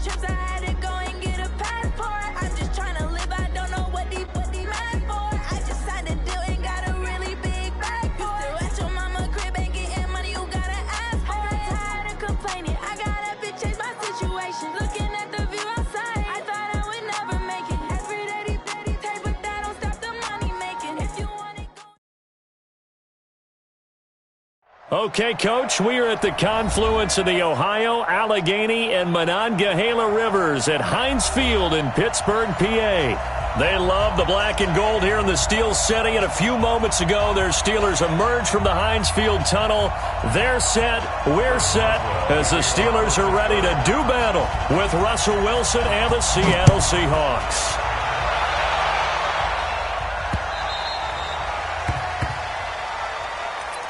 trips, I had to go and get a passport. I'm just trying to live, I don't know what they mad for. I just signed a deal and got a really big bag for it. You still at your mama crib and getting money, you gotta ask for it. I got tired of complaining, I got up and changed my situation. Looking at the view outside, I thought I would never make it. Every day they take, but that don't stop the money making. If you want it, go. Okay, Coach, we are at the confluence of the Ohio, Allegheny, and Monongahela Rivers at Heinz Field in Pittsburgh, PA. They love the black and gold here in the Steel City, and a few moments ago, their Steelers emerged from the Heinz Field tunnel. They're set, we're set, as the Steelers are ready to do battle with Russell Wilson and the Seattle Seahawks.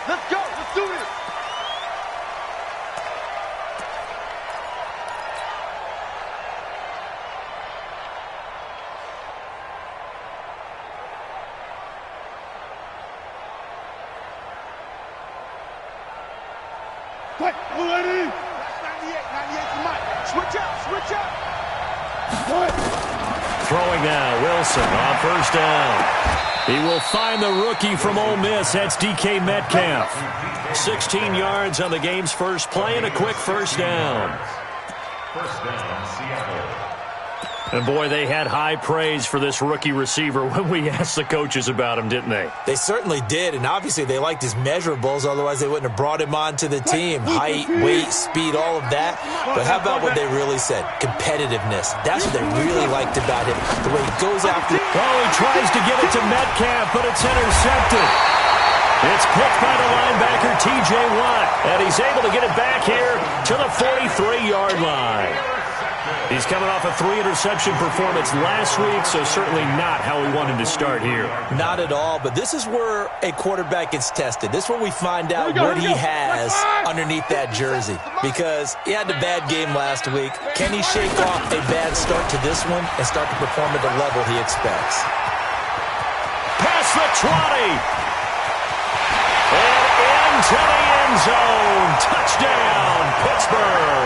Let's go. Let's do this. Quick, lady. That's 98. 98 to Mike. Switch up. Switch up. What? Throwing now, Wilson on first down. He will find the rookie from Ole Miss. That's DK Metcalf. 16 yards on the game's first play and a quick first down. First down, Seattle. And boy, they had high praise for this rookie receiver when we asked the coaches about him, didn't they? They certainly did, and obviously they liked his measurables, otherwise they wouldn't have brought him onto the team. Height, weight, speed, all of that. But how about what they really said? Competitiveness. That's what they really liked about him. The way he goes after. Oh, he tries to get it to Metcalf, but it's intercepted. It's picked by the linebacker, T.J. Watt, and he's able to get it back here to the 43-yard line. He's coming off a 3-interception performance last week, so certainly not how we wanted to start here. Not at all, but this is where a quarterback gets tested. This is where we find out what he has underneath that jersey, because he had a bad game last week. Can he shake off a bad start to this one and start to perform at the level he expects? Past the 20. And into the end zone. Touchdown, Pittsburgh.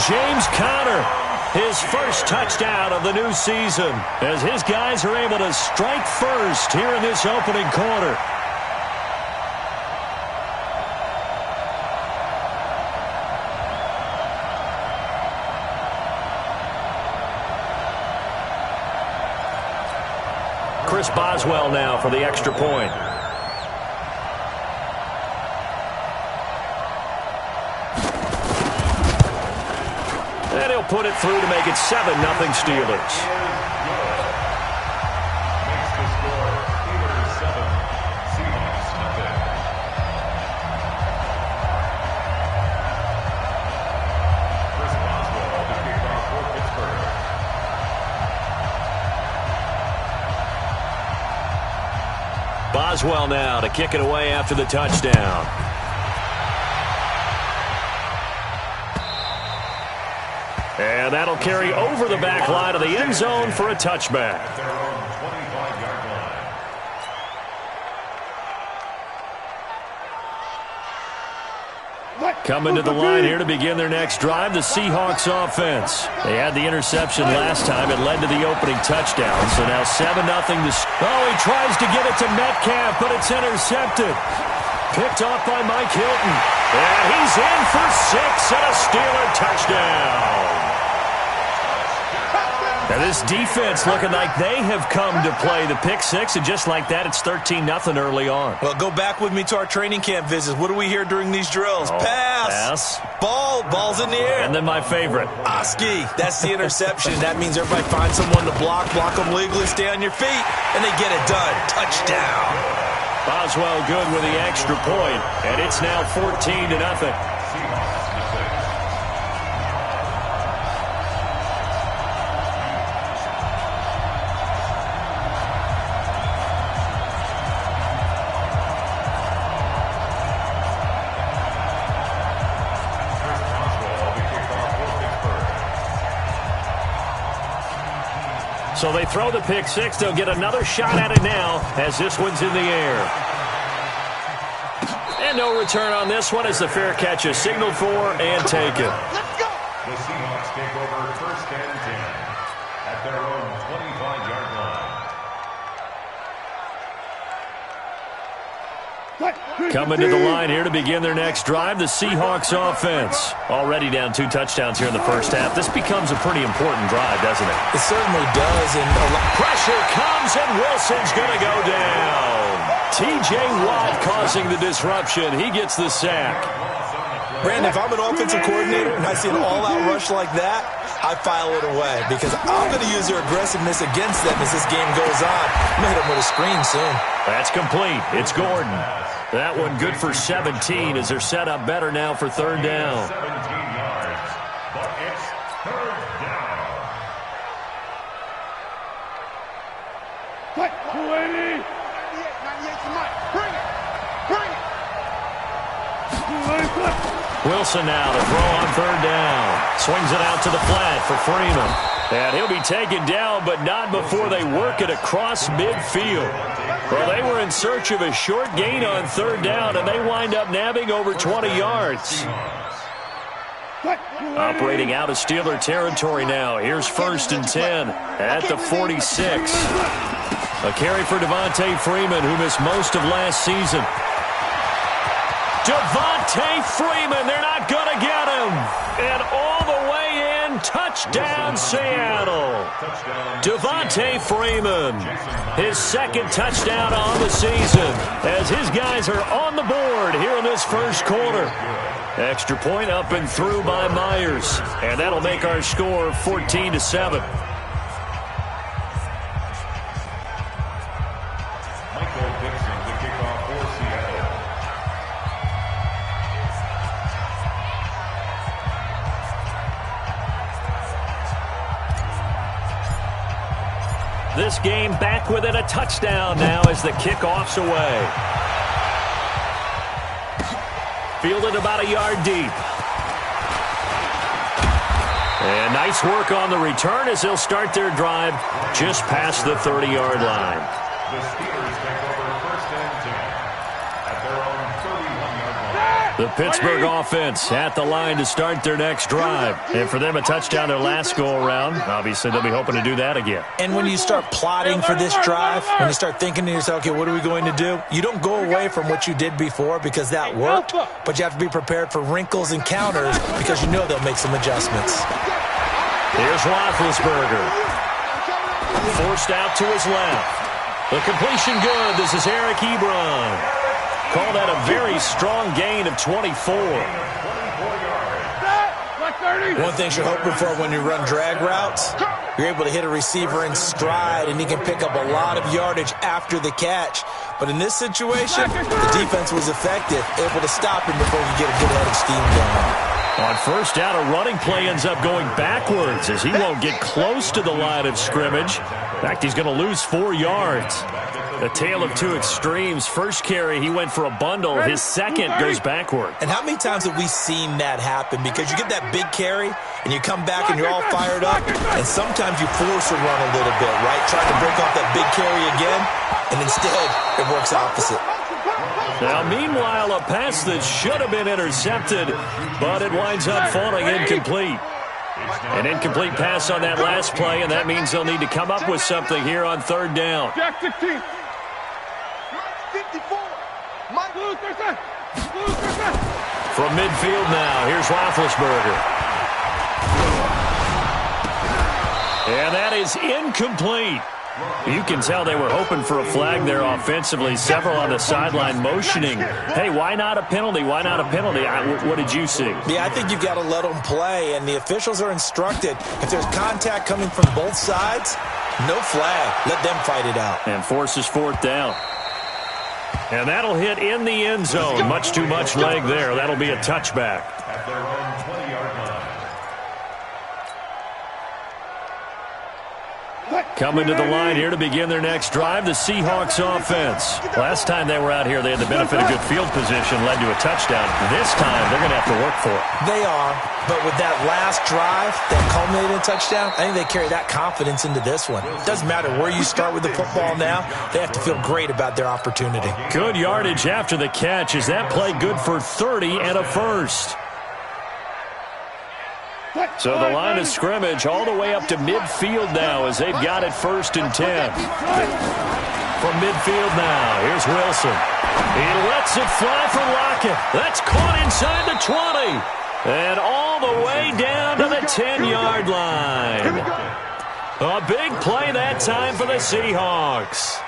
James Conner, his first touchdown of the new season, as his guys are able to strike first here in this opening quarter. Chris Boswell now for the extra point. And he'll put it through to make it 7-0 Steelers. Makes the score Steelers 7, Seahawks nothing. Chris Boswell to kick off for Pittsburgh. Boswell now to kick it away after the touchdown. And that'll carry over the back line of the end zone for a touchback. At their own 25-yard line. Coming to the line here to begin their next drive, the Seahawks offense. They had the interception last time. It led to the opening touchdown. So now 7-0. Oh, he tries to get it to Metcalf, but it's intercepted. Picked off by Mike Hilton. And he's in for 6 and a Steeler touchdown. Now this defense looking like they have come to play the pick six, and just like that, it's 13-0 early on. Well, go back with me to our training camp visits. What do we hear during these drills? Pass. Ball's in the air. And then my favorite. Oski, that's the interception. That means everybody finds someone to block them legally, stay on your feet, and they get it done. Touchdown. Boswell good with the extra point, and it's now 14-0. So they throw the pick six. They'll get another shot at it now as this one's in the air. And no return on this one as the fair catch is signaled for and taken. The Seahawks take first and 10 at their own 25-yard line. Coming to the line here to begin their next drive, the Seahawks offense. Already down 2 touchdowns here in the first half. This becomes a pretty important drive, doesn't it? It certainly does. And pressure comes, and Wilson's going to go down. T.J. Watt causing the disruption. He gets the sack. Brandon, if I'm an offensive coordinator and I see an all-out rush like that, I file it away because I'm going to use their aggressiveness against them as this game goes on. I'm going to hit them with a screen soon. That's complete. It's Gordon. That one good for 17 as they're set up better now for third down. 17 yards, but it's third down. 280. 98 to Mike. Bring it. Bring it. Wilson now to throw on third down. Swings it out to the flat for Freeman. And he'll be taken down, but not before they work it across midfield. Well, they were in search of a short gain on third down, and they wind up nabbing over 20 yards. Operating out of Steeler territory now. Here's first and 10 at the 46. A carry for Devontae Freeman, who missed most of last season. Devontae Freeman, they're not going to get him. And all the way in, touchdown Seattle. Devontae Freeman, his second touchdown on the season as his guys are on the board here in this first quarter. Extra point up and through by Myers. And that'll make our score 14-7. This game back within a touchdown now as the kickoff's away. Fielded about a yard deep. And nice work on the return as they'll start their drive just past the 30-yard line. The Steelers take over first and 10 at their own 31-yard line. The Pittsburgh offense at the line to start their next drive. And for them, a touchdown their last go-around. Obviously, they'll be hoping to do that again. And when you start plotting for this drive, when you start thinking to yourself, okay, what are we going to do? You don't go away from what you did before because that worked, but you have to be prepared for wrinkles and counters because you know they'll make some adjustments. Here's Roethlisberger. Forced out to his left. The completion good. This is Eric Ebron. Call that a very strong gain of 24. One thing you're hoping for when you run drag routes, you're able to hit a receiver in stride, and he can pick up a lot of yardage after the catch. But in this situation, the defense was effective, able to stop him before he get a good head of steam going. On first down, a running play ends up going backwards as he won't get close to the line of scrimmage. In fact, he's going to lose 4 yards. A tale of two extremes. First carry, he went for a bundle. His second goes backward. And how many times have we seen that happen? Because you get that big carry, and you come back and you're all fired up, and sometimes you force a run a little bit, right? Trying to break off that big carry again, and instead it works opposite. Now, meanwhile, a pass that should have been intercepted, but it winds up falling incomplete. An incomplete pass on that last play, and that means they'll need to come up with something here on third down. Jack 16. 54. Mike. From midfield now, here's Roethlisberger. And that is incomplete. You can tell they were hoping for a flag there offensively. Several on the sideline motioning, hey, why not a penalty? Why not a penalty? What did you see? Yeah, I think you've got to let them play, and the officials are instructed. If there's contact coming from both sides, no flag. Let them fight it out. And forces fourth down. And that'll hit in the end zone. Much too much leg there. That'll be a touchback. At their own 20-yard line. Coming to the line here to begin their next drive, the Seahawks offense. Last time they were out here, they had the benefit of good field position, led to a touchdown. This time, they're going to have to work for it. They are, but with that last drive that culminated in a touchdown, I think they carry that confidence into this one. It doesn't matter where you start with the football now, they have to feel great about their opportunity. Good yardage after the catch. Is that play good for 30 and a first? So the line of scrimmage all the way up to midfield now as they've got it 1st and 10. From midfield now, here's Wilson. He lets it fly for Lockett. That's caught inside the 20. And all the way down to the 10-yard line. A big play that time for the Seahawks.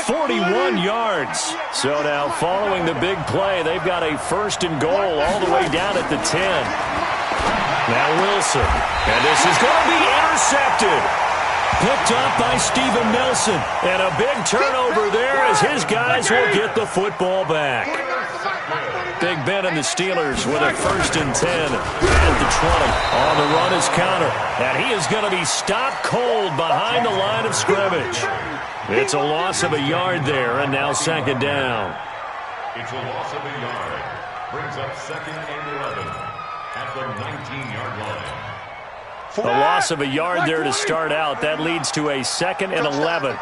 41 yards. So now following the big play, they've got a 1st and goal all the way down at the 10. Now Wilson. And this is going to be intercepted. Picked up by Steven Nelson. And a big turnover there as his guys will get the football back. Big Ben and the Steelers with a 1st and 10 at the 20. On the run is Conner. And he is going to be stopped cold behind the line of scrimmage. It's a loss of a yard there, and now 2nd down. It's a loss of a yard. Brings up 2nd and 11 at the 19-yard line. A loss of a yard there to start out. That leads to a 2nd and 11.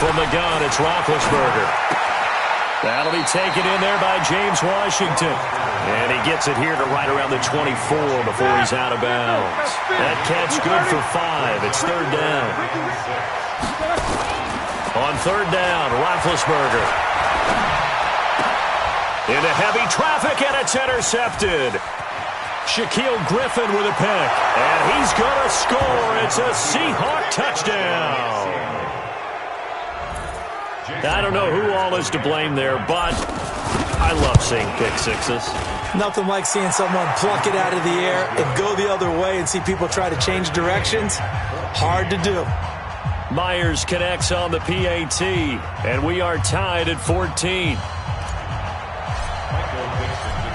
From the gun, it's Roethlisberger. That'll be taken in there by James Washington. And he gets it here to right around the 24 before he's out of bounds. That catch good for 5. It's 3rd down. On 3rd down, Roethlisberger. Into heavy traffic, and it's intercepted. Shaquille Griffin with a pick. And he's going to score. It's a Seahawk touchdown. I don't know who all is to blame there, but I love seeing pick sixes. Nothing like seeing someone pluck it out of the air and go the other way and see people try to change directions. Hard to do. Myers connects on the PAT, and we are tied at 14.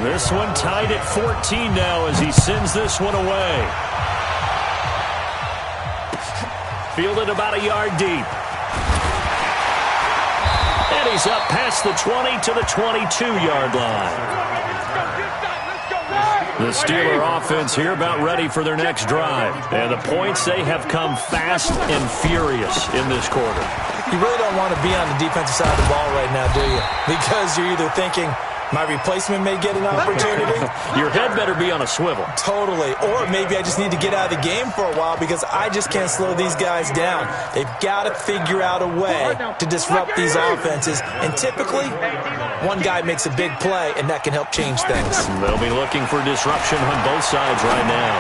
This one tied at 14 now as he sends this one away. Fielded about a yard deep. And he's up past the 20 to the 22-yard line. The Steeler offense here about ready for their next drive. And the points, they have come fast and furious in this quarter. You really don't want to be on the defensive side of the ball right now, do you? Because you're either thinking, my replacement may get an opportunity. Your head better be on a swivel. Totally. Or maybe I just need to get out of the game for a while because I just can't slow these guys down. They've got to figure out a way to disrupt these offenses. And typically, one guy makes a big play, and that can help change things. They'll be looking for disruption on both sides right now.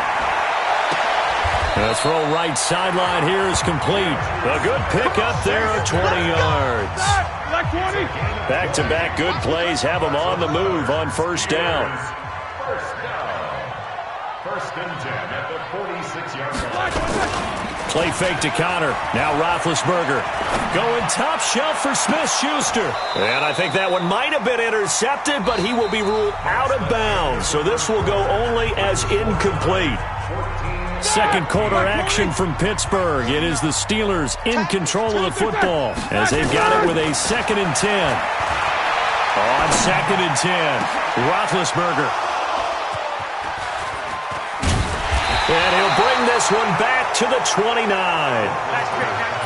The throw right sideline here is complete. A good pick up there at 20 yards. Back-to-back good plays have them on the move on 1st down. 1st and 10 at the 46-yard line. Play fake to Conner. Now Roethlisberger going top shelf for Smith-Schuster. And I think that one might have been intercepted, but he will be ruled out of bounds. So this will go only as incomplete. Second quarter action from Pittsburgh. It is the Steelers in control of the football as they've got it with a 2nd and 10. On 2nd and 10, Roethlisberger. And he'll bring this one back to the 29.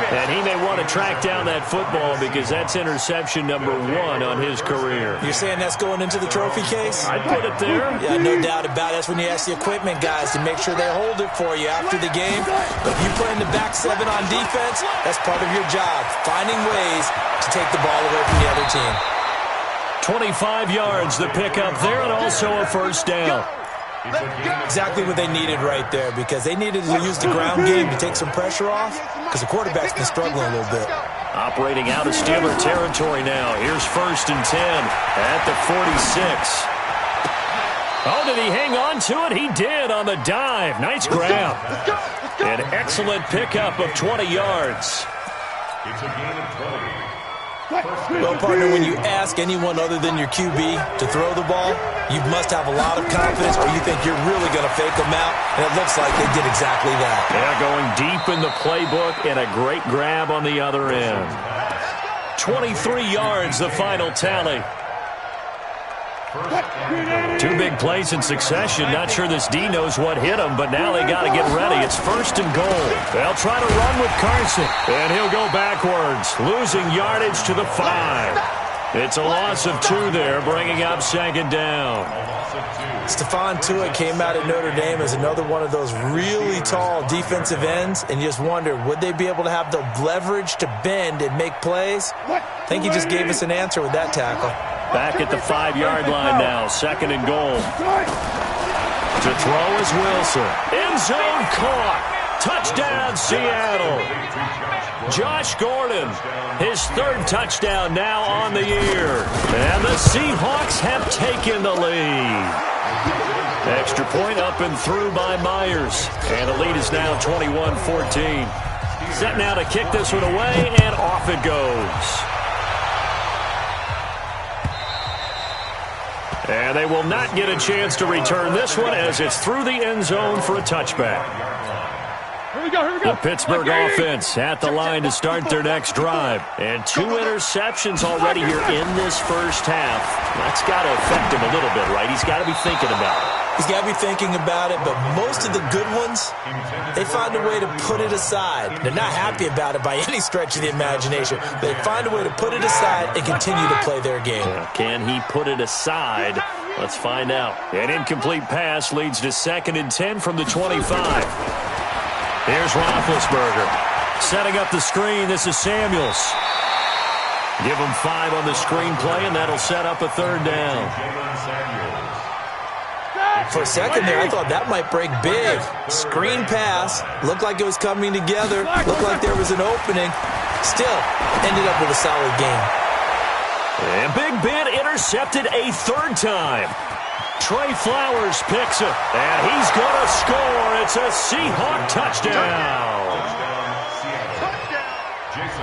And he may want to track down that football because that's interception number 1 on his career. You're saying that's going into the trophy case? I'd put it there. Yeah, no doubt about it. That's when you ask the equipment guys to make sure they hold it for you after the game. But if you play in the back 7 on defense, that's part of your job, finding ways to take the ball away from the other team. 25 yards, the pickup there, and also a 1st down. Exactly what they needed right there because they needed to use the ground game to take some pressure off because the quarterback's been struggling a little bit. Operating out of Steeler territory now. Here's 1st and 10 at the 46. Oh, did he hang on to it? He did on the dive. Nice grab. An excellent pickup of 20 yards. It's a gain of 20. Well, partner, when you ask anyone other than your QB to throw the ball, you must have a lot of confidence or you think you're really going to fake them out, and it looks like they did exactly that. Yeah, going deep in the playbook and a great grab on the other end. 23 yards, the final tally. 2 big plays in succession. Not sure this D knows what hit him, but now they got to get ready. It's 1st and goal. They'll try to run with Carson, and he'll go backwards, losing yardage to the 5. It's a loss of 2 there, bringing up second down. Stephon Tuitt came out at Notre Dame as another one of those really tall defensive ends, and you just wonder, would they be able to have the leverage to bend and make plays? I think he just gave us an answer with that tackle. Back at the 5-yard line now, second and goal. To throw is Wilson. End zone caught. Touchdown, Seattle. Josh Gordon, his 3rd touchdown now on the year. And the Seahawks have taken the lead. Extra point up and through by Myers. And the lead is now 21-14. Set now to kick this one away, and off it goes. And they will not get a chance to return this one as it's through the end zone for a touchback. Here we go. The Pittsburgh offense at the line to start their next drive. And 2 interceptions already here in this first half. That's got to affect him a little bit, right? He's got to be thinking about it. He's got to be thinking about it, but most of the good ones, they find a way to put it aside. They're not happy about it by any stretch of the imagination. They find a way to put it aside and continue to play their game. Can he put it aside? Let's find out. An incomplete pass leads to 2nd and 10 from the 25. Here's Roethlisberger. Setting up the screen, this is Samuels. Give him 5 on the screen play, and that'll set up a 3rd down. For a second there, I thought that might break big. Screen pass. Looked like it was coming together. Looked like there was an opening. Still, ended up with a solid game. And Big Ben intercepted a 3rd time. Trey Flowers picks it, and he's going to score. It's a Seahawk touchdown.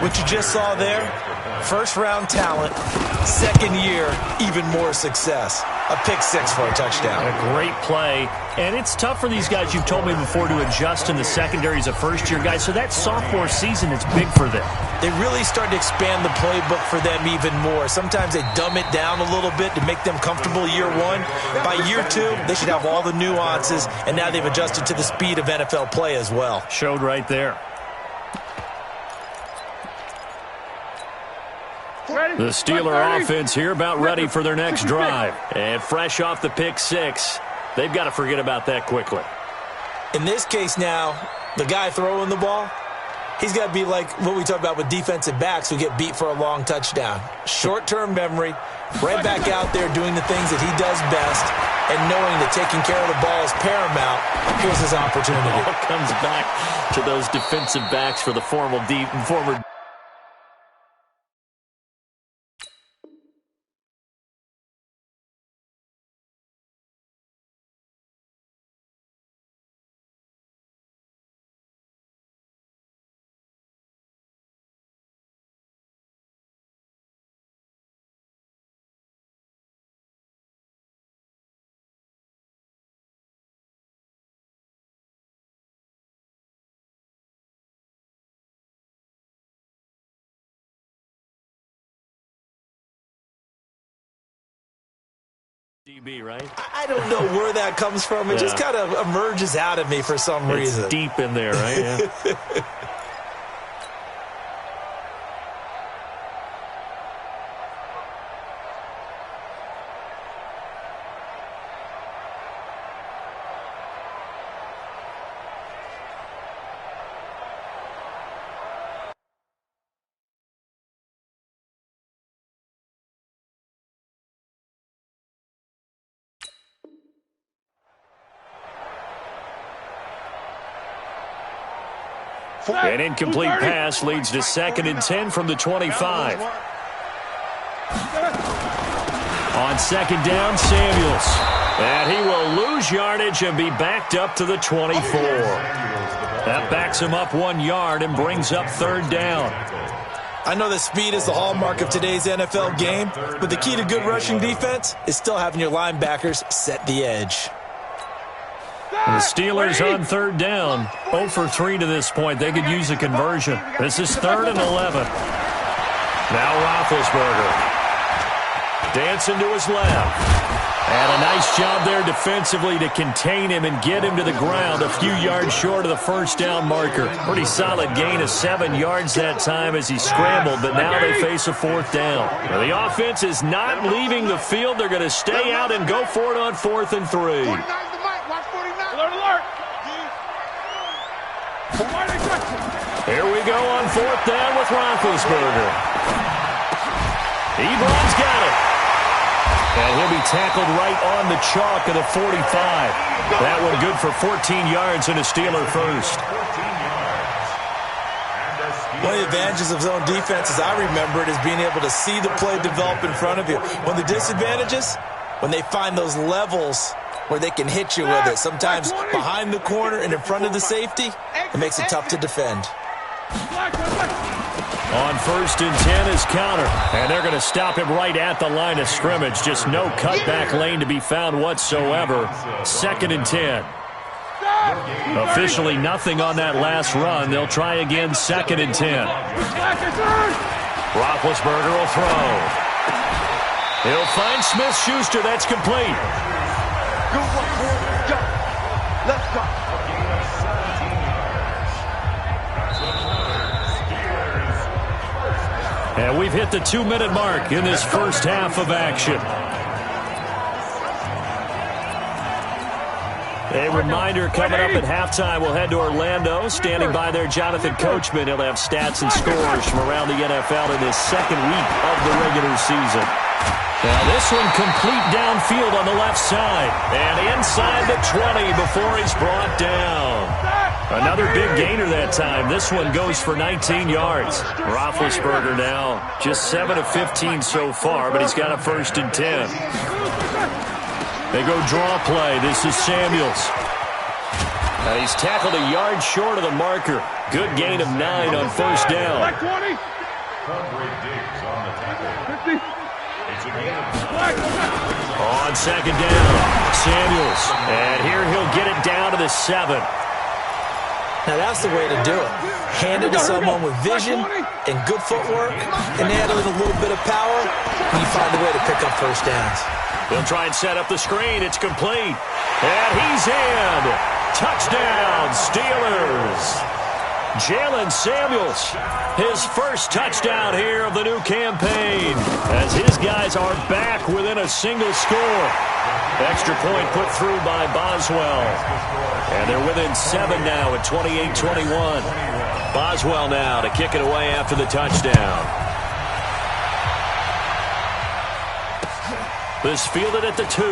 What you just saw there, 1st-round talent, 2nd year, even more success. A pick 6 for a touchdown. A great play. And it's tough for these guys, you've told me before, to adjust in the secondary as a first-year guy. So that sophomore season is big for them. They really start to expand the playbook for them even more. Sometimes they dumb it down a little bit to make them comfortable year 1. By year 2, they should have all the nuances, and now they've adjusted to the speed of NFL play as well. Showed right there. The Steeler offense here about ready for their next drive. And fresh off the pick 6, they've got to forget about that quickly. In this case now, the guy throwing the ball, he's got to be like what we talk about with defensive backs who get beat for a long touchdown. Short-term memory, right back out there doing the things that he does best, and knowing that taking care of the ball is paramount. Here's his opportunity. It all comes back to those defensive backs for the former DB, right? I don't know where that comes from. It just kind of emerges out of me for some reason. It's deep in there, right? Yeah. An incomplete pass leads to 2nd and 10 from the 25. On 2nd down, Samuels. And he will lose yardage and be backed up to the 24. That backs him up 1 yard and brings up 3rd down. I know that speed is the hallmark of today's NFL game, but the key to good rushing defense is still having your linebackers set the edge. The Steelers on 3rd down, 0 for 3 to this point. They could use a conversion. This is 3rd and 11. Now Roethlisberger. Dancing to his left. And a nice job there defensively to contain him and get him to the ground a few yards short of the first down marker. Pretty solid gain of 7 yards that time as he scrambled, but now they face a 4th down. Well, the offense is not leaving the field. They're going to stay out and go for it on 4th and 3. 49's the mic. Watch 49. Alert, alert. Here we go on 4th down with Roethlisberger. Ebron's got it. And he'll be tackled right on the chalk of the 45. That one good for 14 yards and a Steeler first. One of the advantages of zone defense, as I remember it, is being able to see the play develop in front of you. One of the disadvantages, when they find those levels where they can hit you with it, sometimes behind the corner and in front of the safety, it makes it tough to defend. On 1st and 10 is counter, and they're going to stop him right at the line of scrimmage. Just no cutback lane to be found whatsoever. 2nd and 10. Officially nothing on that last run. They'll try again 2nd and 10. Roethlisberger will throw. He'll find Smith-Schuster. That's complete. Good one, boy. Go. Let's go. And we've hit the 2-minute mark in this first half of action. A reminder coming up at halftime, we'll head to Orlando. Standing by there, Jonathan Coachman. He'll have stats and scores from around the NFL in this 2nd week of the regular season. Now this one complete downfield on the left side. And inside the 20 before he's brought down. Another big gainer that time. This one goes for 19 yards. Roethlisberger now just 7 of 15 so far, but he's got a 1st and 10. They go draw play. This is Samuels. He's tackled a yard short of the marker. Good gain of 9 on 1st down. On 2nd down, Samuels. And here he'll get it down to the 7. Now that's the way to do it. Hand it to someone with vision and good footwork, and add in a little bit of power, and you find a way to pick up 1st downs. They'll try and set up the screen. It's complete. And he's in. Touchdown, Steelers. Jalen Samuels, his first touchdown here of the new campaign, as his guys are back within a single score. Extra point put through by Boswell. And they're within 7 now at 28-21. Boswell now to kick it away after the touchdown. This fielded at the 2.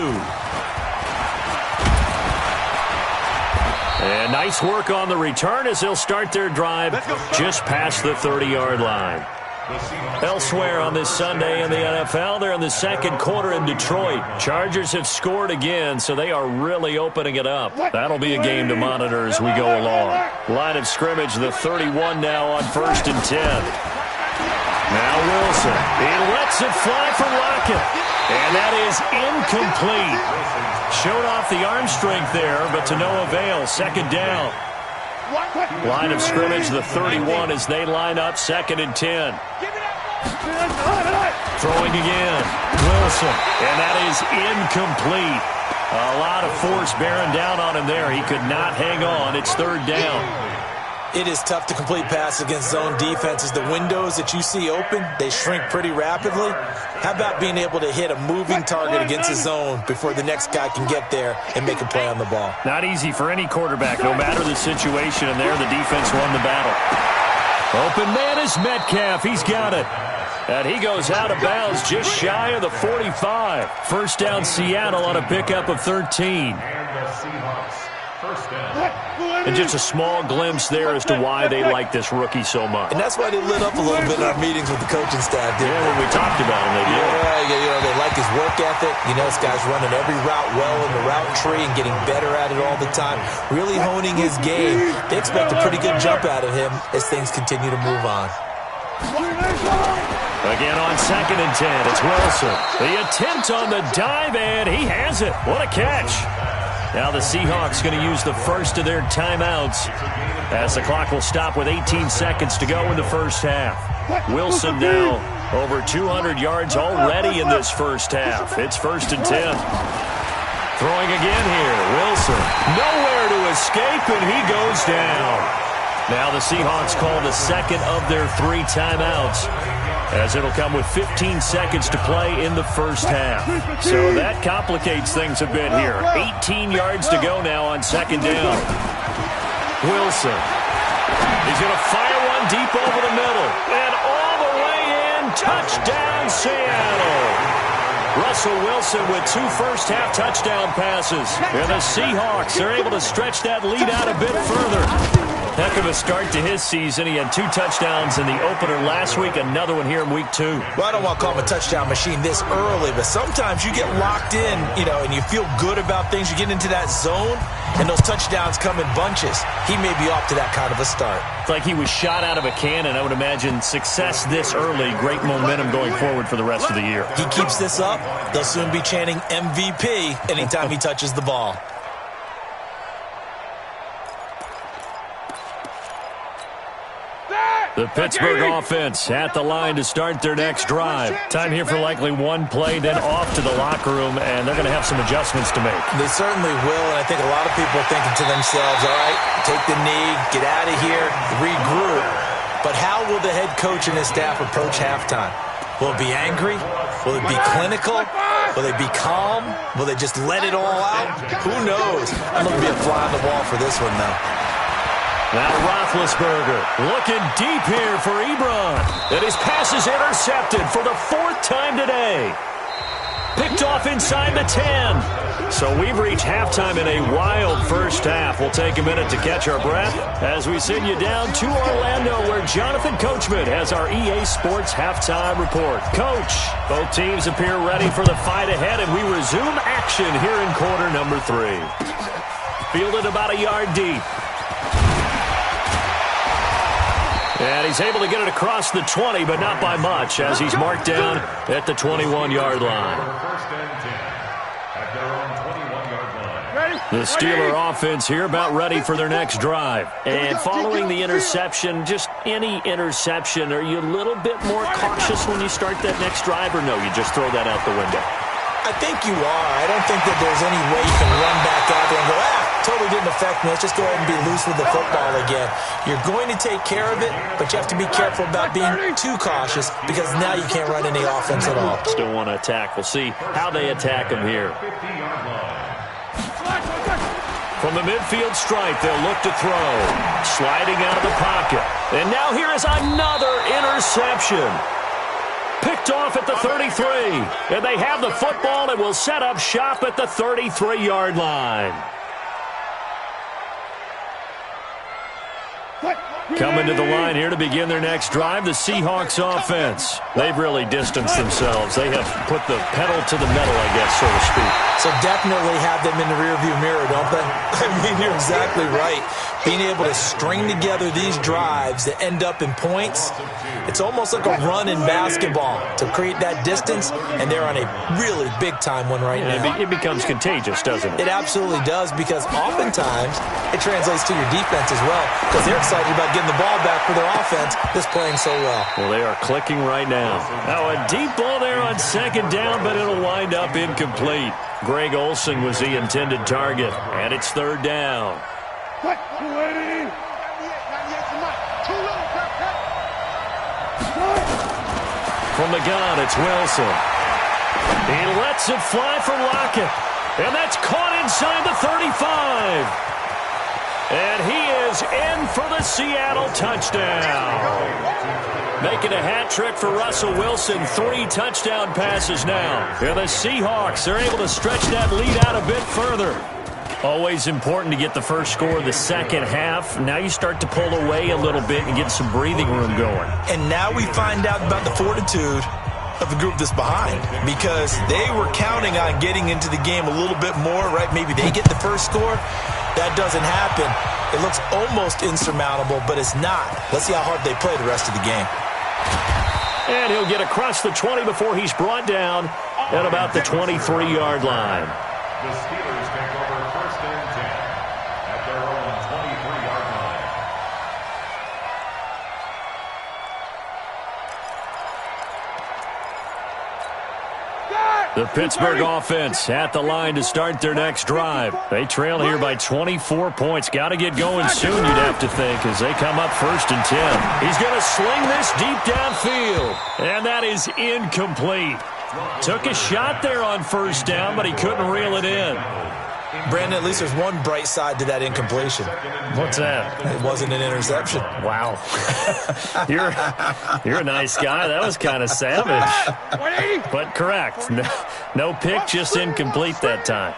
And nice work on the return as they'll start their drive just past the 30-yard line. Elsewhere on this Sunday in the NFL, they're in the 2nd quarter in Detroit. Chargers have scored again, so they are really opening it up. That'll be a game to monitor as we go along. Line of scrimmage, the 31 now on 1st and 10. Now Wilson. He lets it fly for Lockett. And that is incomplete. Showed off the arm strength there, but to no avail. 2nd down. Line of scrimmage, the 31 as they line up 2nd and 10. Throwing again. Wilson. And that is incomplete. A lot of force bearing down on him there. He could not hang on. It's 3rd down. It is tough to complete passes against zone defenses. The windows that you see open, they shrink pretty rapidly. How about being able to hit a moving target against a zone before the next guy can get there and make a play on the ball? Not easy for any quarterback, no matter the situation, and there the defense won the battle. Open man is Metcalf. He's got it. And he goes out of bounds just shy of the 45. 1st down Seattle on a pickup of 13. And just a small glimpse there as to why they like this rookie so much. And that's why they lit up a little bit in our meetings with the coaching staff. Yeah, when we talked about him, they did. Yeah, they like his work ethic. You know, this guy's running every route well in the route tree and getting better at it all the time. Really honing his game. They expect a pretty good jump out of him as things continue to move on. Again on 2nd and 10, it's Wilson. The attempt on the dive, and he has it. What a catch. Now the Seahawks going to use the first of their timeouts as the clock will stop with 18 seconds to go in the first half. Wilson now Over 200 yards already in this first half. It's 1st and 10. Throwing again here. Wilson. Nowhere to escape, and he goes down. Now the Seahawks call the second of their 3 timeouts, as it'll come with 15 seconds to play in the first half. So that complicates things a bit here. 18 yards to go now on 2nd down. Wilson. He's going to fire one deep over the middle. And all the way in. Touchdown, Seattle. Russell Wilson with 2 first-half touchdown passes. And the Seahawks are able to stretch that lead out a bit further. Heck of a start to his season. He had 2 touchdowns in the opener last week, another one here in week 2. Well, I don't want to call him a touchdown machine this early, but sometimes you get locked in, and you feel good about things. You get into that zone, and those touchdowns come in bunches. He may be off to that kind of a start. It's like he was shot out of a cannon. I would imagine success this early, great momentum going forward for the rest of the year. He keeps this up, they'll soon be chanting MVP anytime he touches the ball. The Pittsburgh offense at the line to start their next drive. Time here for likely one play, then off to the locker room, and they're going to have some adjustments to make. They certainly will, and I think a lot of people are thinking to themselves, all right, take the knee, get out of here, regroup. But how will the head coach and his staff approach halftime? Will it be angry? Will it be clinical? Will they be calm? Will they just let it all out? Who knows? I'm going to be a fly on the wall for this one, though. Now Roethlisberger looking deep here for Ebron. And his pass is intercepted for the 4th time today. Picked off inside the 10. So we've reached halftime in a wild first half. We'll take a minute to catch our breath as we send you down to Orlando, where Jonathan Coachman has our EA Sports halftime report. Coach, both teams appear ready for the fight ahead, and we resume action here in quarter number 3. Fielded about a yard deep. And he's able to get it across the 20, but not by much, as he's marked down at the 21-yard line. The Steeler offense here about ready for their next drive. And following the interception, just any interception, are you a little bit more cautious when you start that next drive, or no, you just throw that out the window? I think you are. I don't think that there's any way you can run back out there and go, totally didn't affect me. Let's just go ahead and be loose with the football again. You're going to take care of it, but you have to be careful about being too cautious, because now you can't run any offense at all. Still want to attack. We'll see how they attack him here. From the midfield stripe, they'll look to throw. Sliding out of the pocket. And now here is another interception. Picked off at the 33. And they have the football and will set up shop at the 33-yard line. Coming to the line here to begin their next drive, the Seahawks offense. They've really distanced themselves. They have put the pedal to the metal, I guess, so to speak. So definitely have them in the rearview mirror, don't they? I mean, you're exactly right. Being able to string together these drives that end up in points, it's almost like a run in basketball to create that distance, and they're on a really big-time one right now. It becomes contagious, doesn't it? It absolutely does, because oftentimes it translates to your defense as well, because they're excited about getting the ball back for their offense that's playing so well. Well, they are clicking right now. Now a deep ball there on 2nd down, but it'll wind up incomplete. Greg Olsen was the intended target, and it's 3rd down. From the gun, it's Wilson. He lets it fly for Lockett, and that's caught inside the 35. And he is in for the Seattle touchdown. Making a hat trick for Russell Wilson. 3 touchdown passes now. And the Seahawks are able to stretch that lead out a bit further. Always important to get the first score of the second half. Now you start to pull away a little bit and get some breathing room going. And now we find out about the fortitude of the group that's behind, because they were counting on getting into the game a little bit more, right? Maybe they get the first score. That doesn't happen. It looks almost insurmountable, but it's not. Let's see how hard they play the rest of the game. And he'll get across the 20 before he's brought down at about the 23-yard line. The Steelers take over 1st and 10 at their own 23-yard line. The Pittsburgh offense at the line to start their next drive. They trail here by 24 points. Got to get going soon, you'd have to think, as they come up 1st and 10. He's going to sling this deep downfield, and that is incomplete. Took a shot there on 1st down, but he couldn't reel it in. Brandon, at least there's one bright side to that incompletion. What's that? It wasn't an interception. Wow. You're a nice guy. That was kind of savage. But correct. No pick, just incomplete that time.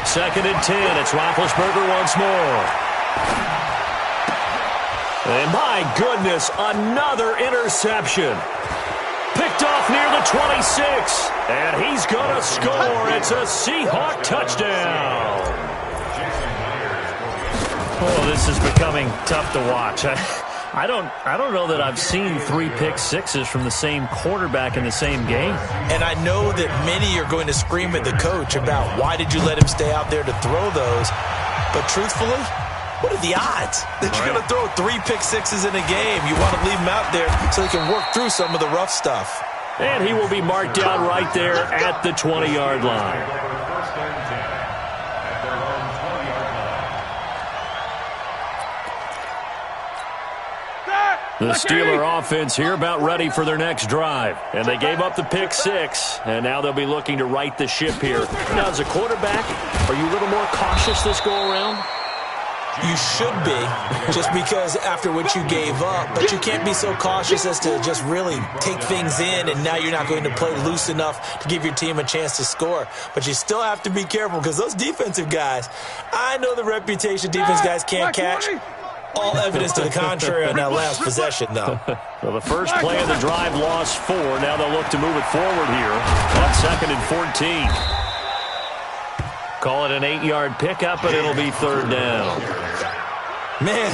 2nd and 10. It's Roethlisberger once more. And my goodness, another interception. Picked off near the 26. And he's going to score. It's a Seahawk touchdown. Oh, this is becoming tough to watch. I don't know that I've seen 3 pick sixes from the same quarterback in the same game. And I know that many are going to scream at the coach about why did you let him stay out there to throw those. But truthfully, what are the odds that you're going to throw 3 pick sixes in a game? You want to leave him out there so he can work through some of the rough stuff. And he will be marked down right there at the 20-yard line. The Steeler offense here about ready for their next drive. And they gave up the pick 6, and now they'll be looking to right the ship here. Now, as a quarterback, are you a little more cautious this go-around? You should be, just because after what you gave up. But you can't be so cautious as to just really take things in, and now you're not going to play loose enough to give your team a chance to score. But you still have to be careful, because those defensive guys, I know the reputation defense guys can't catch. All evidence to the contrary on that last possession, though. Well, the first play of the drive lost 4. Now they'll look to move it forward here on 2nd and 14. Call it an 8-yard pickup, but it'll be 3rd down. Man,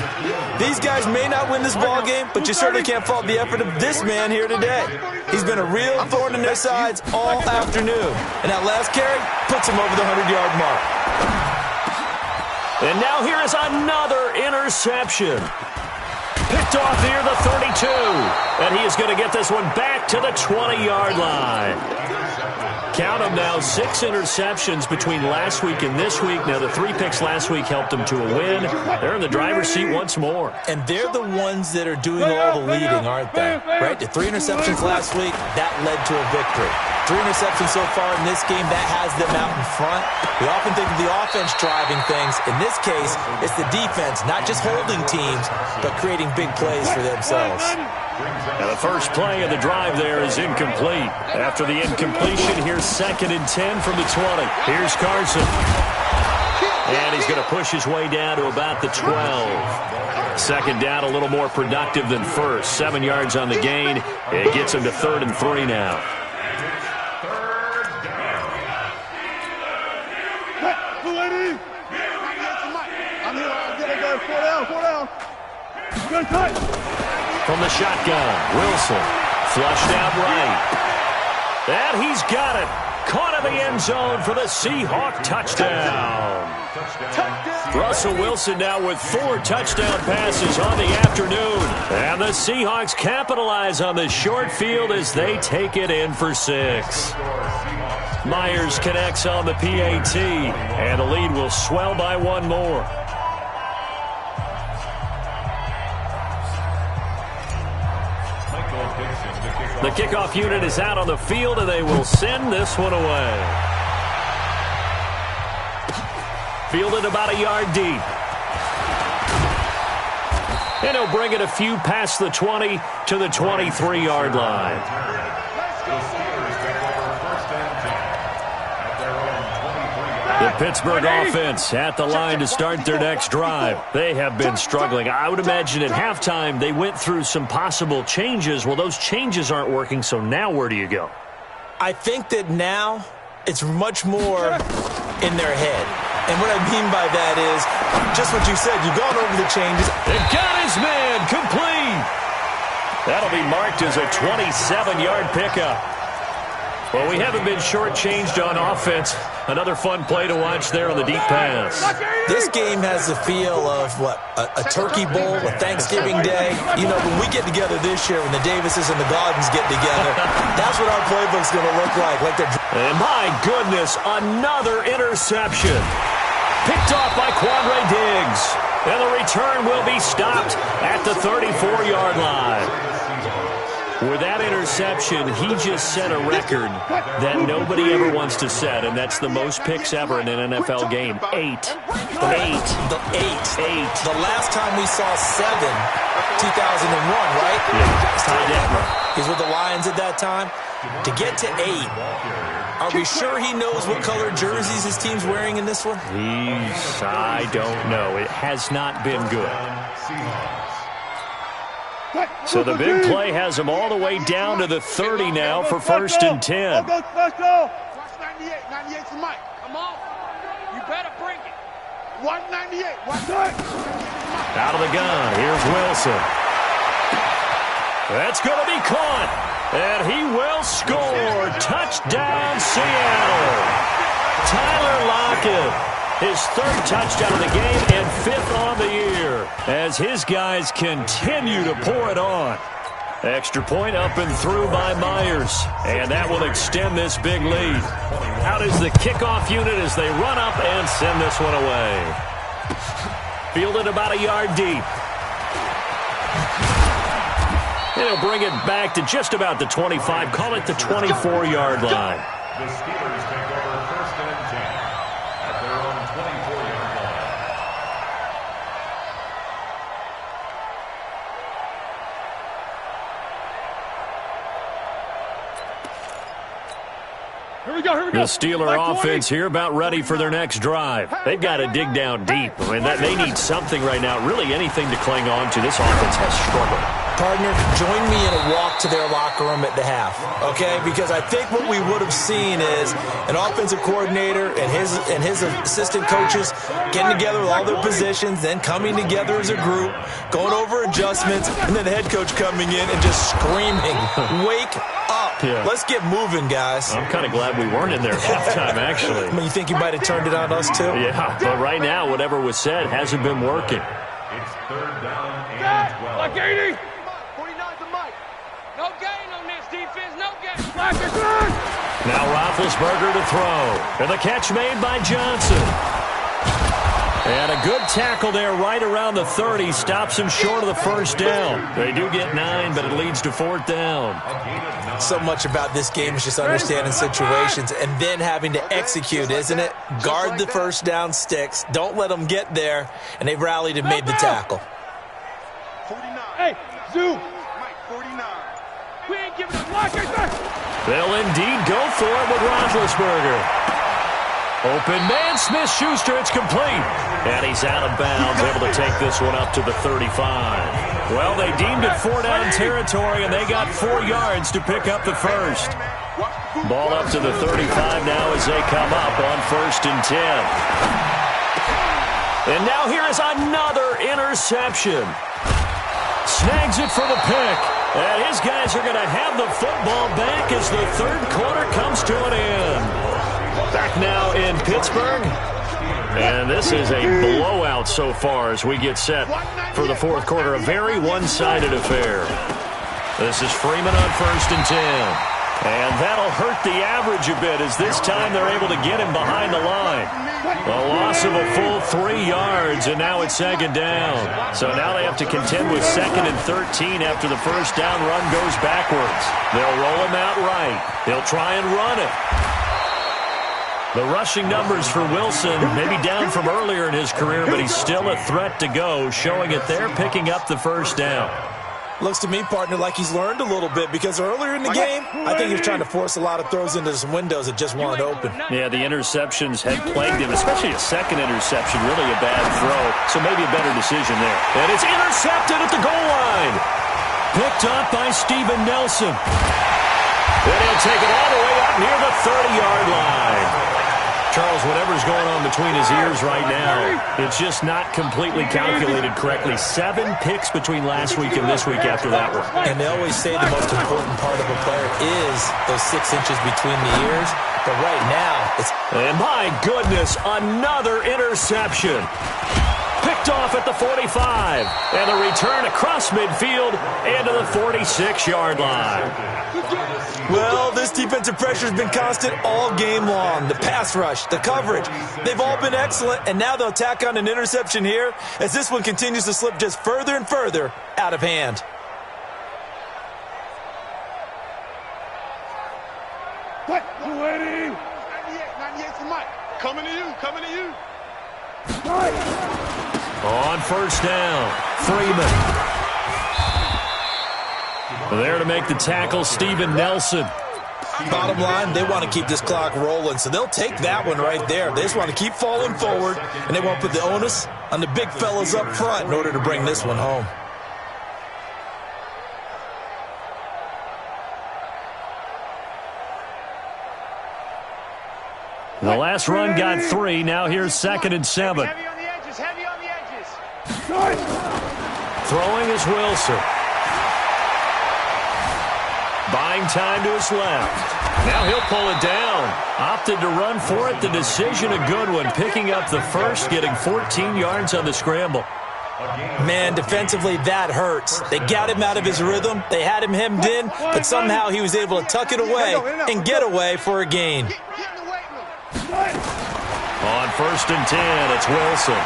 these guys may not win this ball game, but you certainly can't fault the effort of this man here today. He's been a real thorn in their sides all afternoon. And that last carry puts him over the 100-yard mark. And now here is another interception. Picked off near the 32. And he is going to get this one back to the 20-yard line. Count them now, 6 interceptions between last week and this week. Now, the 3 picks last week helped them to a win. They're in the driver's seat once more. And they're the ones that are doing all the leading, aren't they? Right? The 3 interceptions last week, that led to a victory. 3 interceptions so far in this game, that has them out in front. We often think of the offense driving things. In this case, it's the defense, not just holding teams, but creating big plays for themselves. Now the first play of the drive there is incomplete. After the incompletion, here's 2nd and 10 from the 20. Here's Carson. And he's going to push his way down to about the 12. 2nd down, a little more productive than first. 7 yards on the gain. It gets him to 3rd and 3 now. Good cut. From the shotgun, Wilson flushed out right. And he's got it. Caught in the end zone for the Seahawk touchdown. Russell Wilson now with 4 touchdown passes on the afternoon. And the Seahawks capitalize on the short field as they take it in for 6. Myers connects on the PAT, and the lead will swell by 1 more. The kickoff unit is out on the field, and they will send this one away. Fielded about a yard deep. And he'll bring it a few past the 20 to the 23-yard line. The Pittsburgh offense at the line to start their next drive. They have been struggling. I would imagine at halftime they went through some possible changes. Well, those changes aren't working, so now where do you go? I think that now it's much more in their head. And what I mean by that is just what you said. You've gone over the changes. They've got his man complete. That'll be marked as a 27-yard pickup. Well, we haven't been shortchanged on offense. Another fun play to watch there on the deep pass. This game has the feel of, what, a turkey bowl, a Thanksgiving day. You know, when we get together this year, when the Davises and the Gaudens get together, that's what our playbook's going to look like. And my goodness, another interception. Picked off by Quandre Diggs. And the return will be stopped at the 34-yard line. With that interception, he just set a record that nobody ever wants to set, and that's the most picks ever in an NFL game. 8. The last time we saw 7, 2001, right? Yeah, Ty Detmer. He's with the Lions at that time. To get to 8, are we sure he knows what color jerseys his team's wearing in this one? I don't know. It has not been good. So the big play has him all the way down to the 30 now for 1st and 10. Let's go. Watch 98. 98 for Mike. Come on. You better bring it. Watch 98. Watch it. Out of the gun. Here's Wilson. That's going to be caught. And he will score. Touchdown, Seattle. Tyler Lockett. His 3rd touchdown of the game and 5th on the year as his guys continue to pour it on. Extra point up and through by Myers. And that will extend this big lead. Out is the kickoff unit as they run up and send this one away. Fielded about a yard deep. And he'll bring it back to just about the 25. Call it the 24-yard line. The Steelers take over 1st and 10 at their own 24-yard line. Here we go. The Steeler offense here about ready for their next drive. They've got to dig down deep. I mean, they need something right now, really anything to cling on to. This offense has struggled. Partner, join me in a walk to their locker room at the half, okay? Because I think what we would have seen is an offensive coordinator and his assistant coaches getting together with all their positions, then coming together as a group, going over adjustments, and then the head coach coming in and just screaming, "Wake up. Yeah. Let's get moving, guys." I'm kind of glad we weren't in there at halftime, actually. I mean, you think you might have turned it on us, too? Yeah, but right now, whatever was said hasn't been working. It's 3rd down and 12. Like 80. No gain on this defense, no gain. Now Roethlisberger to throw. And the catch made by Johnson. And a good tackle there right around the 30. Stops him short of the 1st down. They do get 9, but it leads to 4th down. So much about this game is just understanding situations and then having to execute, isn't it? Guard the 1st down sticks. Don't let them get there. And they've rallied and made the tackle. 49. Hey, zoom. Mike, 49. We ain't giving up. Watch it. They'll indeed go for it with Roethlisberger. Open man, Smith-Schuster, it's complete. And he's out of bounds, able to take this one up to the 35. Well, they deemed it 4-down territory, and they got 4 yards to pick up the 1st. Ball up to the 35 now as they come up on 1st and 10. And now here is another interception. Snags it for the pick. And his guys are going to have the football back as the 3rd quarter comes to an end. Back now in Pittsburgh. And this is a blowout so far as we get set for the 4th quarter. A very one-sided affair. This is Freeman on 1st and 10. And that'll hurt the average a bit as this time they're able to get him behind the line. A loss of a full 3 yards, and now it's 2nd down. So now they have to contend with 2nd and 13 after the 1st down run goes backwards. They'll roll him out right. He'll try and run it. The rushing numbers for Wilson, maybe down from earlier in his career, but he's still a threat to go, showing it there, picking up the 1st down. Looks to me, partner, like he's learned a little bit because earlier in the game, I think he was trying to force a lot of throws into some windows that just weren't open. Yeah, the interceptions had plagued him, especially a 2nd interception, really a bad throw, so maybe a better decision there. And it's intercepted at the goal line. Picked up by Steven Nelson. And he'll take it all the way up near the 30-yard line. Charles, whatever's goes going on between his ears right now. It's just not completely calculated correctly. 7 picks between last week and this week after that one. And they always say the most important part of a player is those 6 inches between the ears. But right now, it's... And my goodness, another interception. Picked off at the 45. And a return across midfield and to the 46-yard line. Well, this defensive pressure has been constant all game long. The pass rush, the coverage, they've all been excellent. And now they'll tack on an interception here as this one continues to slip just further and further out of hand. What? You waiting? 98 for Mike. Coming to you, coming to you. On first down, Freeman. There to make the tackle, Steven Nelson. Bottom line, they want to keep this clock rolling, so they'll take that one right there. They just want to keep falling forward, and they won't put the onus on the big fellas up front in order to bring this one home. The last run got 3. Now here's 2nd and 7. Heavy on the edges, heavy on the edges. Throwing is Wilson. Buying time to his left. Now he'll pull it down. Opted to run for it. The decision a good one. Picking up the first, getting 14 yards on the scramble. Man, defensively, that hurts. They got him out of his rhythm. They had him hemmed in, but somehow he was able to tuck it away and get away for a gain. On 1st and 10, it's Wilson.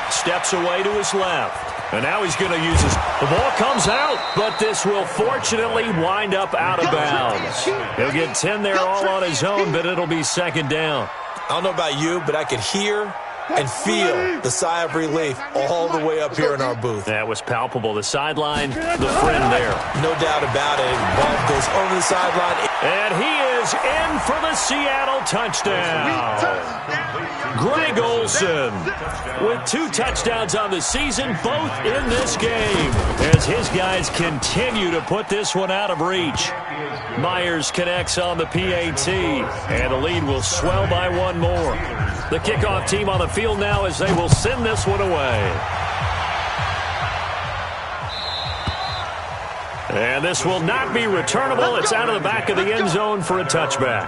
Steps away to his left. And now he's going to use his... The ball comes out, but this will fortunately wind up out of bounds. He'll get 10 there all on his own, but it'll be 2nd down. I don't know about you, but I could hear and feel the sigh of relief all the way up here in our booth. That was palpable. The sideline, the friend there. No doubt about it. Ball goes over the sideline. And he is in for the Seattle touchdown. Greg Olsen with 2 touchdowns on the season, both in this game, as his guys continue to put this one out of reach. Myers connects on the PAT, and the lead will swell by 1 more. The kickoff team on the field now as they will send this one away. And this will not be returnable. It's out of the back of the end zone for a touchback.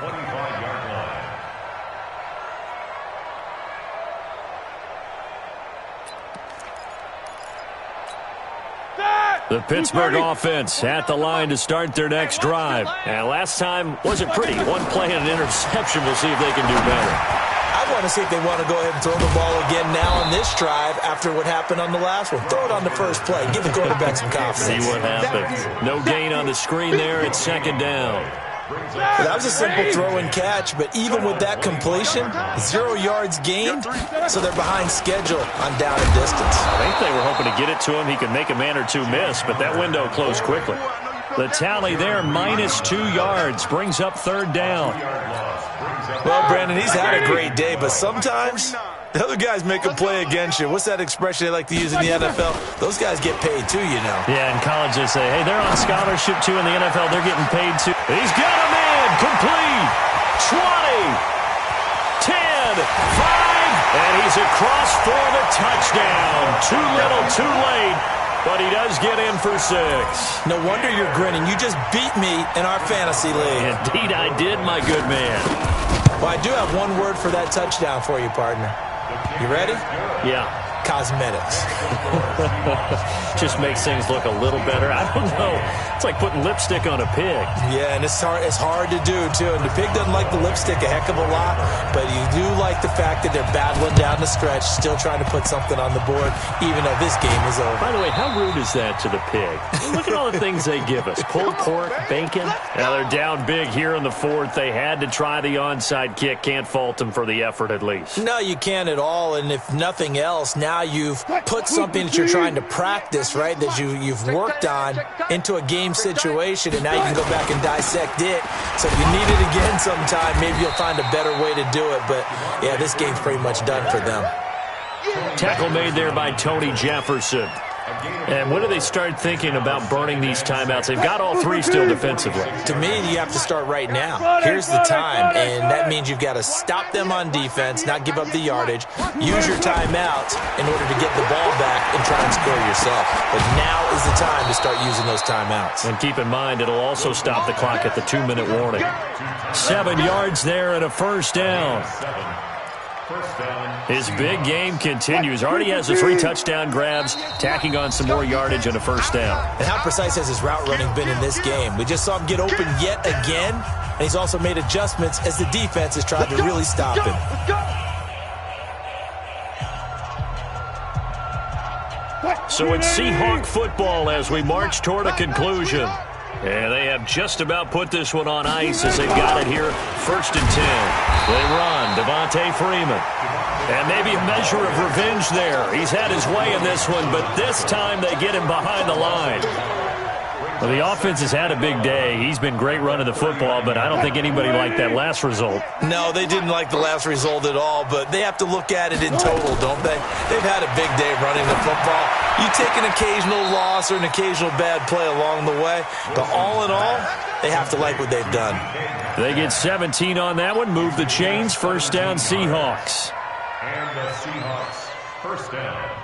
The Pittsburgh offense at the line to start their next drive. And last time wasn't pretty. 1 play and an interception. We'll see if they can do better. I want to see if they want to go ahead and throw the ball again now on this drive after what happened on the last one. Throw it on the first play. Give the quarterback some confidence. See what happens. No gain on the screen there. It's 2nd down. Well, that was a simple throw and catch, but even with that completion, 0 yards gained, so they're behind schedule on down and distance. I think they were hoping to get it to him. He could make a man or 2 miss, but that window closed quickly. The tally there, -2 yards, brings up 3rd down. Well, Brandon, he's had a great day, but sometimes the other guys make a play against you. What's that expression they like to use in the NFL? Those guys get paid too, you know. Yeah, in college they say, hey, they're on scholarship too. In the NFL, they're getting paid too. He's got a man, complete, 20, 10, 5, and he's across for the touchdown. Too little, too late, but he does get in for 6. No wonder you're grinning. You just beat me in our fantasy league. Indeed I did, my good man. Well, I do have 1 word for that touchdown for you, partner. You ready? Yeah. Cosmetics. Just makes things look a little better. I don't know. It's like putting lipstick on a pig. Yeah, and it's hard to do, too. And the pig doesn't like the lipstick a heck of a lot, but you do like the fact that they're battling down the stretch, still trying to put something on the board, even though this game is over. By the way, how rude is that to the pig? Look at all the things they give us. Pulled pork, bacon. Now they're down big here in the 4th. They had to try the onside kick. Can't fault them for the effort at least. No, you can't at all. And if nothing else, now you've put something that you're trying to practice, right, that you've worked on into a game situation, and now you can go back and dissect it. So if you need it again sometime, maybe you'll find a better way to do it. But, yeah, this game's pretty much done for them. Tackle made there by Tony Jefferson. And when do they start thinking about burning these timeouts? They've got all three still defensively. To me, you have to start right now. Here's the time, and that means you've got to stop them on defense, not give up the yardage, use your timeouts in order to get the ball back and try and score yourself. But now is the time to start using those timeouts. And keep in mind, it'll also stop the clock at the 2-minute warning. 7 yards there and a first down. His big game continues. Already has the 3 touchdown grabs, tacking on some more yardage and a first down. And how precise has his route running been in this game? We just saw him get open yet again, and he's also made adjustments as the defense has tried to really stop him. So it's Seahawk football as we march toward a conclusion. And they have just about put this one on ice as they've got it here. 1st and 10. They run. Devontae Freeman. And maybe a measure of revenge there. He's had his way in this one, but this time they get him behind the line. Well, the offense has had a big day. He's been great running the football, but I don't think anybody liked that last result. No, they didn't like the last result at all, but they have to look at it in total, don't they? They've had a big day running the football. You take an occasional loss or an occasional bad play along the way, but all in all, they have to like what they've done. They get 17 on that one, move the chains, first down Seahawks. And the Seahawks, first down.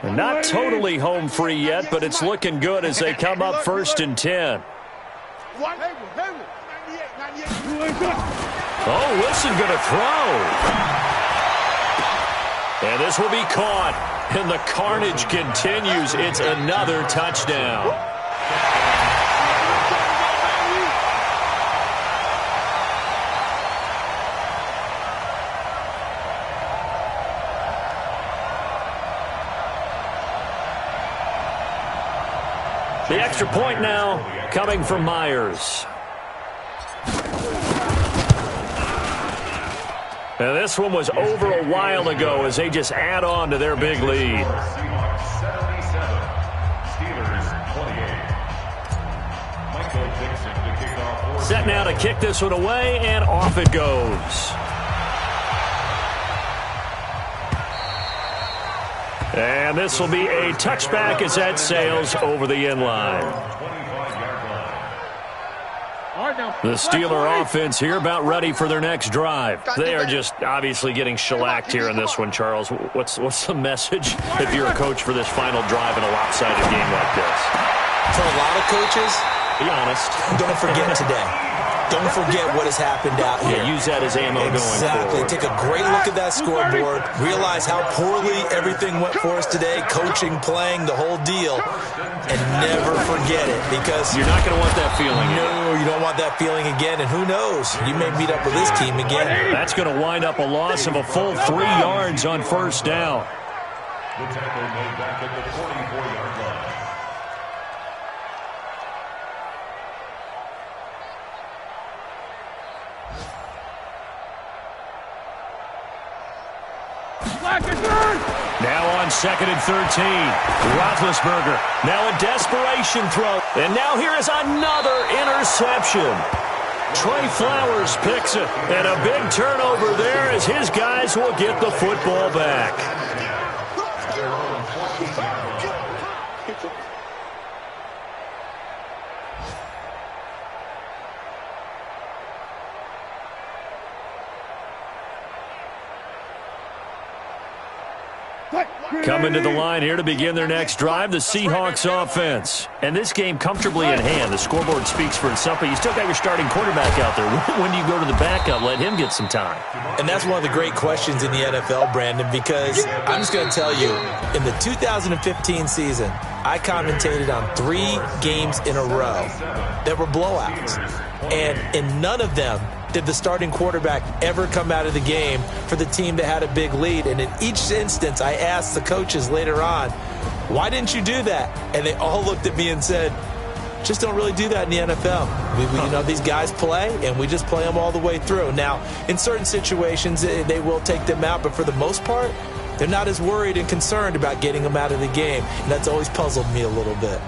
And not totally home free yet, but it's looking good as they come up 1st and 10. Oh, Wilson going to throw. And this will be caught. And the carnage continues. It's another touchdown. The extra point now coming from Myers. And this one was over a while ago as they just add on to their big lead. Seahawks 77, Steelers 28. Michael Dixon to kick off. Set now to kick this one away, and off it goes. And this will be a touchback as that sails over the end line. The Steeler offense here about ready for their next drive. They are just obviously getting shellacked here in this one, Charles. What's the message if you're a coach for this final drive in a lopsided game like this? For a lot of coaches, be honest. Don't forget today. Don't forget what has happened out here. Yeah, use that as ammo going forward. Take a great look at that scoreboard. Realize how poorly everything went for us today. Coaching, playing, the whole deal. And never forget it, because you're not going to want that feeling again. No, you don't want that feeling again. And who knows? You may meet up with this team again. That's going to wind up a loss of a full 3 yards on first down. The tackle made back at the 44-yard line. Now on 2nd and 13. Roethlisberger. Now a desperation throw. And now here is another interception. Trey Flowers picks it. And a big turnover there as his guys will get the football back. Coming to the line here to begin their next drive, the Seahawks offense. And this game comfortably in hand. The scoreboard speaks for itself, but you still got your starting quarterback out there. When do you go to the backup? Let him get some time. And that's one of the great questions in the NFL, Brandon, because I'm just going to tell you, in the 2015 season, I commentated on 3 games in a row that were blowouts. And in none of them did the starting quarterback ever come out of the game for the team that had a big lead. And in each instance, I asked the coaches later on, why didn't you do that? And they all looked at me and said, just don't really do that in the NFL. You know, these guys play, and we just play them all the way through. Now, in certain situations, they will take them out, but for the most part, they're not as worried and concerned about getting them out of the game. And that's always puzzled me a little bit.